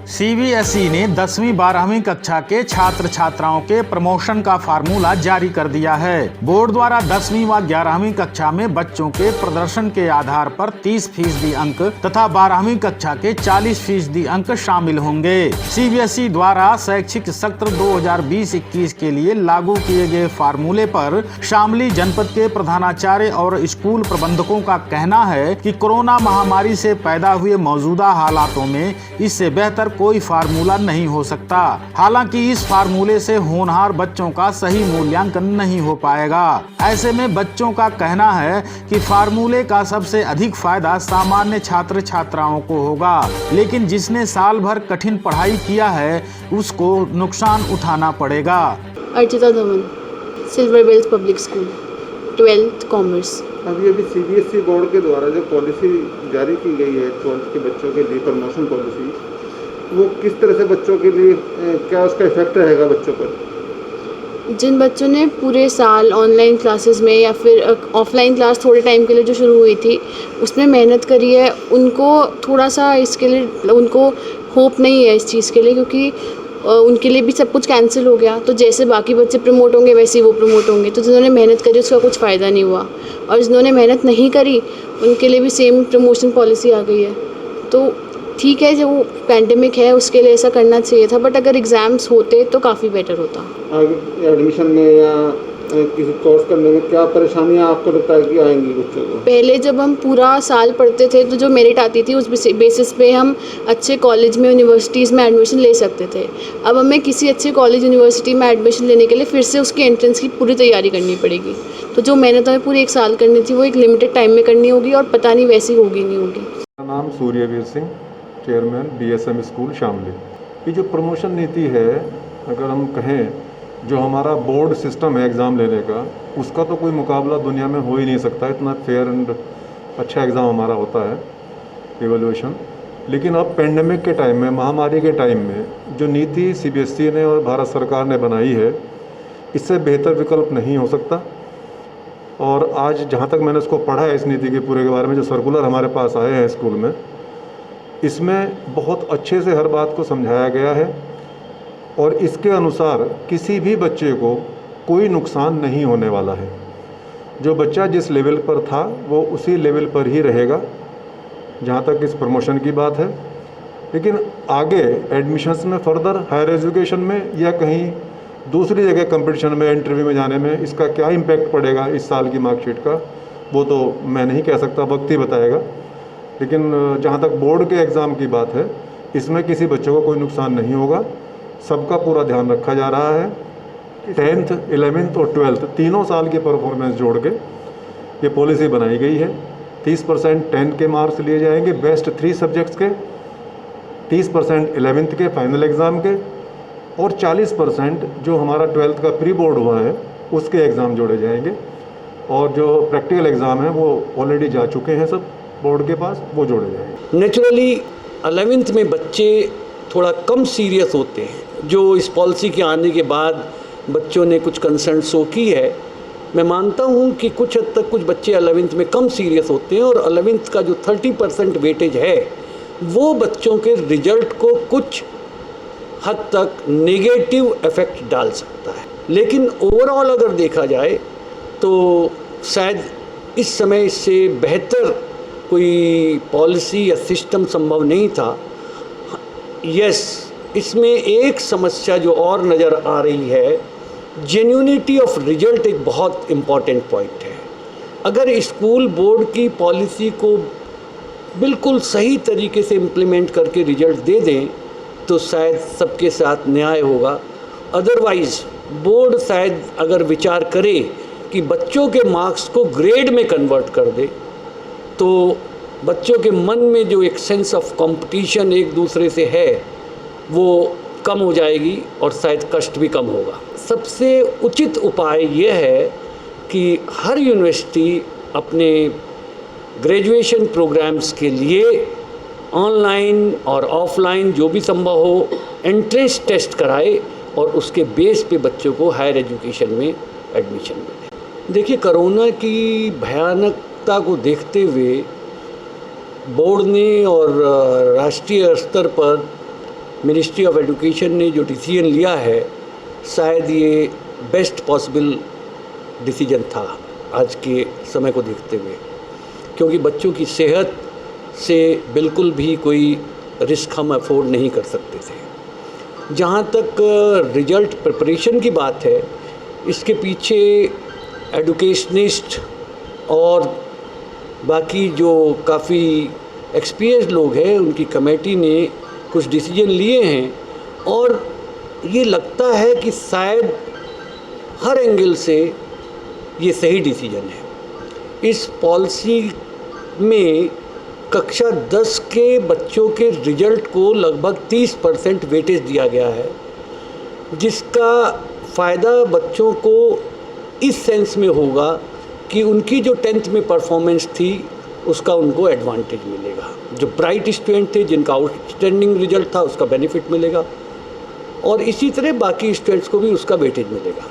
CBSE ने 10वीं 12वीं कक्षा के छात्र छात्राओं के प्रमोशन का फार्मूला जारी कर दिया है। बोर्ड द्वारा 10वीं व 11वीं कक्षा में बच्चों के प्रदर्शन के आधार पर 30% अंक तथा 12वीं कक्षा के 40% अंक शामिल होंगे। सीबीएसई द्वारा शैक्षिक सत्र 2020-21 के लिए लागू किए गए फार्मूले पर शामली जनपद के प्रधानाचार्य और स्कूल प्रबंधकों का कहना है कि कोरोना महामारी से पैदा हुए मौजूदा हालातों में इससे बेहतर कोई फार्मूला नहीं हो सकता। हालांकि इस फार्मूले से होनहार बच्चों का सही मूल्यांकन नहीं हो पाएगा। ऐसे में बच्चों का कहना है कि फार्मूले का सबसे अधिक फायदा सामान्य छात्र छात्राओं को होगा, लेकिन जिसने साल भर कठिन पढ़ाई किया है उसको नुकसान उठाना पड़ेगा। Archita Dhawan, silver bells public school, 12th commerce. अभी सीबीएसई बोर्ड के द्वारा जो पॉलिसी जारी की गई है 12th के बच्चों के लिए, प्रमोशन पॉलिसी, वो किस तरह से बच्चों के लिए क्या उसका इफेक्ट रहेगा बच्चों पर? जिन बच्चों ने पूरे साल ऑनलाइन क्लासेस में या फिर ऑफलाइन क्लास थोड़े टाइम के लिए जो शुरू हुई थी उसमें मेहनत करी है, उनको थोड़ा सा इसके लिए उनको होप नहीं है इस चीज़ के लिए, क्योंकि उनके लिए भी सब कुछ कैंसिल हो गया। तो जैसे बाकी बच्चे प्रमोट होंगे वैसे ही वो प्रमोट होंगे। तो जिन्होंने मेहनत करी उसका कुछ फ़ायदा नहीं हुआ, और जिन्होंने मेहनत नहीं करी उनके लिए भी सेम प्रमोशन पॉलिसी आ गई है। तो ठीक है, जो पैंडेमिक है उसके लिए ऐसा करना चाहिए था, बट अगर एग्ज़ाम्स होते तो काफ़ी बेटर होता। आगे एडमिशन में या किसी कोर्स करने में क्या परेशानियां आपको लगता है कि आएंगी बच्चों को? पहले जब हम पूरा साल पढ़ते थे तो जो मेरिट आती थी उस बेसिस पे हम अच्छे कॉलेज में यूनिवर्सिटीज़ में एडमिशन ले सकते थे। अब हमें किसी अच्छे कॉलेज यूनिवर्सिटी में एडमिशन लेने के लिए फिर से उसकी एंट्रेंस की पूरी तैयारी करनी पड़ेगी। तो जो मेहनत हमें पूरी 1 साल करनी थी वो एक लिमिटेड टाइम में करनी होगी, और पता नहीं वैसी होगी नहीं होगी। मेरा नाम Suryaveer Singh, chairman BSM school Shamli. ये जो प्रमोशन नीति है, अगर हम कहें जो हमारा बोर्ड सिस्टम है एग्ज़ाम लेने का, उसका तो कोई मुकाबला दुनिया में हो ही नहीं सकता। इतना फेयर एंड अच्छा एग्ज़ाम हमारा होता है, इवैल्यूएशन। लेकिन अब पेंडेमिक के टाइम में, महामारी के टाइम में जो नीति सीबीएसई ने और भारत सरकार ने बनाई है, इससे बेहतर विकल्प नहीं हो सकता। और आज जहाँ तक मैंने इसको पढ़ा है, इस नीति के पूरे के बारे में, जो सर्कुलर हमारे पास आए हैं स्कूल में, इसमें बहुत अच्छे से हर बात को समझाया गया है, और इसके अनुसार किसी भी बच्चे को कोई नुकसान नहीं होने वाला है। जो बच्चा जिस लेवल पर था वो उसी लेवल पर ही रहेगा जहाँ तक इस प्रमोशन की बात है। लेकिन आगे एडमिशन्स में, फर्दर हायर एजुकेशन में या कहीं दूसरी जगह कंपटीशन में, इंटरव्यू में जाने में इसका क्या इम्पैक्ट पड़ेगा इस साल की मार्कशीट का, वो तो मैं नहीं कह सकता, वक्त ही बताएगा। लेकिन जहाँ तक बोर्ड के एग्ज़ाम की बात है, इसमें किसी बच्चे को कोई नुकसान नहीं होगा। सबका पूरा ध्यान रखा जा रहा है। 10th, 11th और 12th तीनों साल की परफॉर्मेंस जोड़ के ये पॉलिसी बनाई गई है। 30% 10 के मार्क्स लिए जाएंगे बेस्ट 3 सब्जेक्ट्स के, 30% 11th के फाइनल एग्ज़ाम के, और 40% जो हमारा 12th का प्री बोर्ड हुआ है उसके एग्ज़ाम जोड़े जाएंगे। और जो प्रैक्टिकल एग्ज़ाम है वो ऑलरेडी जा चुके हैं सब बोर्ड के पास, वो जोड़े जाएंगे। नेचुरली 11th में बच्चे थोड़ा कम सीरियस होते हैं। जो इस पॉलिसी के आने के बाद बच्चों ने कुछ कंसर्न शो की है, मैं मानता हूँ कि कुछ हद तक कुछ बच्चे 11th में कम सीरियस होते हैं, और 11th का जो 30% वेटेज है वो बच्चों के रिजल्ट को कुछ हद तक नेगेटिव इफेक्ट डाल सकता है। लेकिन ओवरऑल अगर देखा जाए तो शायद इस समय इससे बेहतर कोई पॉलिसी या सिस्टम संभव नहीं था। यस, इसमें एक समस्या जो और नज़र आ रही है, जेन्युइनिटी ऑफ रिजल्ट एक बहुत इम्पॉर्टेंट पॉइंट है। अगर स्कूल बोर्ड की पॉलिसी को बिल्कुल सही तरीके से इम्प्लीमेंट करके रिजल्ट दे दें तो शायद सबके साथ न्याय होगा। अदरवाइज़ बोर्ड शायद अगर विचार करे कि बच्चों के मार्क्स को ग्रेड में कन्वर्ट कर दे, तो बच्चों के मन में जो एक सेंस ऑफ कंपटीशन एक दूसरे से है वो कम हो जाएगी, और शायद कष्ट भी कम होगा। सबसे उचित उपाय ये है कि हर यूनिवर्सिटी अपने ग्रेजुएशन प्रोग्राम्स के लिए ऑनलाइन और ऑफलाइन जो भी संभव हो एंट्रेंस टेस्ट कराए, और उसके बेस पे बच्चों को हायर एजुकेशन में एडमिशन मिले। देखिए, कोरोना की भयानकता को देखते हुए बोर्ड ने और राष्ट्रीय स्तर पर मिनिस्ट्री ऑफ एजुकेशन ने जो डिसीजन लिया है, शायद ये बेस्ट पॉसिबल डिसीजन था आज के समय को देखते हुए, क्योंकि बच्चों की सेहत से बिल्कुल भी कोई रिस्क हम अफोर्ड नहीं कर सकते थे। जहाँ तक रिजल्ट प्रिपरेशन की बात है, इसके पीछे एडुकेशनिस्ट और बाकी जो काफ़ी एक्सपीरियंस लोग हैं, उनकी कमेटी ने कुछ डिसीजन लिए हैं और ये लगता है कि शायद हर एंगल से ये सही डिसीजन है। इस पॉलिसी में कक्षा 10 के बच्चों के रिजल्ट को लगभग 30% वेटेज दिया गया है, जिसका फ़ायदा बच्चों को इस सेंस में होगा कि उनकी जो 10th में परफॉर्मेंस थी उसका उनको एडवांटेज मिलेगा। जो ब्राइट स्टूडेंट थे, जिनका आउटस्टैंडिंग रिजल्ट था, उसका बेनिफिट मिलेगा और इसी तरह बाकी स्टूडेंट्स को भी उसका वेटेज मिलेगा।